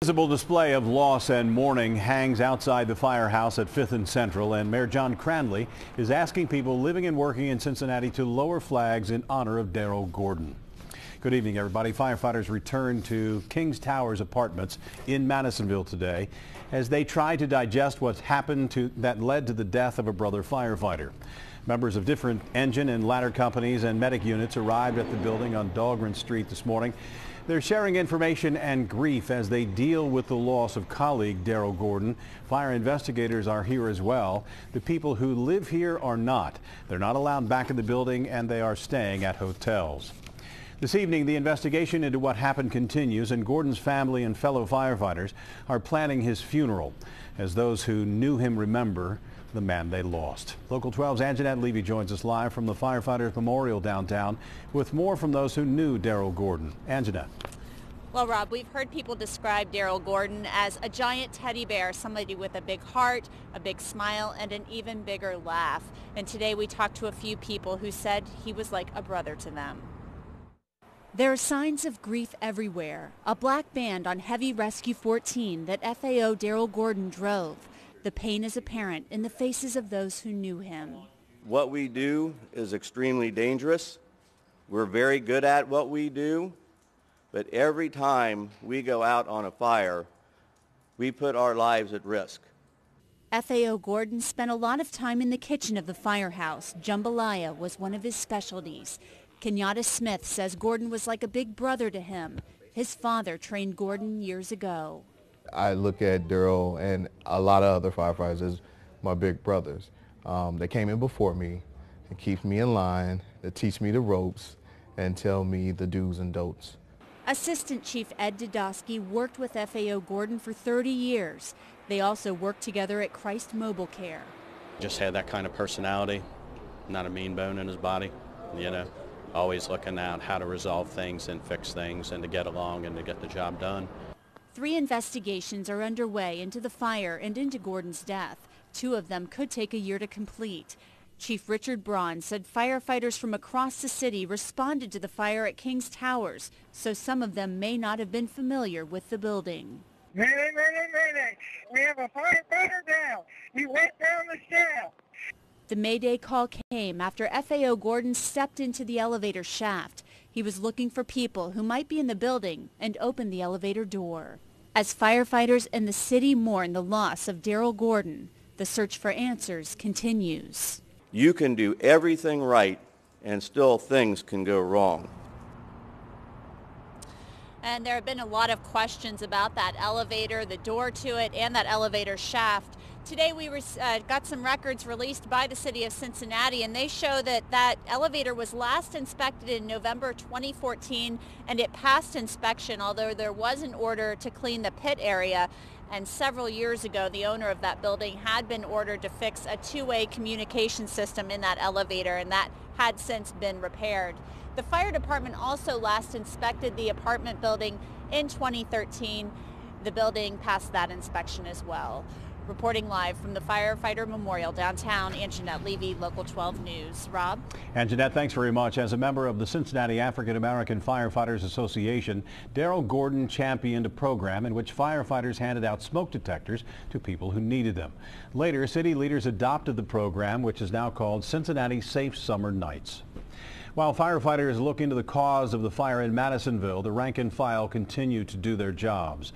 Visible display of loss and mourning hangs outside the firehouse at 5th and Central, and Mayor John Cranley is asking people living and working in Cincinnati to lower flags in honor of Daryl Gordon. Good evening, everybody. Firefighters returned to Kings Towers apartments in Madisonville today as they tried to digest what's happened that led to the death of a brother firefighter. Members of different engine and ladder companies and medic units arrived at the building on Dahlgren Street this morning. They're sharing information and grief as they deal with the loss of colleague Daryl Gordon. Fire investigators are here as well. The people who live here are not. They're not allowed back in the building, and they are staying at hotels. This evening, the investigation into what happened continues, and Gordon's family and fellow firefighters are planning his funeral as those who knew him remember the man they lost. Local 12's Anjanette Levy joins us live from the Firefighters Memorial downtown with more from those who knew Daryl Gordon. Anjanette. Well, Rob, we've heard people describe Daryl Gordon as a giant teddy bear, somebody with a big heart, a big smile, and an even bigger laugh. And today we talked to a few people who said he was like a brother to them. There are signs of grief everywhere. A black band on Heavy Rescue 14 that FAO Daryl Gordon drove. The pain is apparent in the faces of those who knew him. What we do is extremely dangerous. We're very good at what we do, but every time we go out on a fire, we put our lives at risk. FAO Gordon spent a lot of time in the kitchen of the firehouse. Jambalaya was one of his specialties. Kenyatta Smith says Gordon was like a big brother to him. His father trained Gordon years ago. I look at Daryl and a lot of other firefighters as my big brothers. They came in before me and keep me in line, to teach me the ropes and tell me the do's and don'ts. Assistant Chief Ed Dudosky worked with FAO Gordon for 30 years. They also worked together at Christ Mobile Care. Just had that kind of personality, not a mean bone in his body, you know, always looking out how to resolve things and fix things and to get along and to get the job done. 3 investigations are underway into the fire and into Gordon's death. 2 of them could take a year to complete. Chief Richard Braun said firefighters from across the city responded to the fire at Kings Towers, so some of them may not have been familiar with the building. Mayday, mayday, mayday. We have a firefighter down. He went down the shaft. The Mayday call came after FAO Gordon stepped into the elevator shaft. He was looking for people who might be in the building and opened the elevator door. As firefighters and the city mourn the loss of Daryl Gordon, the search for answers continues. You can do everything right and still things can go wrong. And there have been a lot of questions about that elevator, the door to it, and that elevator shaft. Today we got some records released by the city of Cincinnati, and they show that that elevator was last inspected in November 2014, and it passed inspection, although there was an order to clean the pit area. And several years ago, the owner of that building had been ordered to fix a 2-way communication system in that elevator, and that had since been repaired. The fire department also last inspected the apartment building in 2013. The building passed that inspection as well. Reporting live from the Firefighter Memorial downtown, Anjanette Levy, Local 12 News. Rob? Anjanette, thanks very much. As a member of the Cincinnati African American Firefighters Association, Daryl Gordon championed a program in which firefighters handed out smoke detectors to people who needed them. Later, city leaders adopted the program, which is now called Cincinnati Safe Summer Nights. While firefighters look into the cause of the fire in Madisonville, the rank and file continue to do their jobs.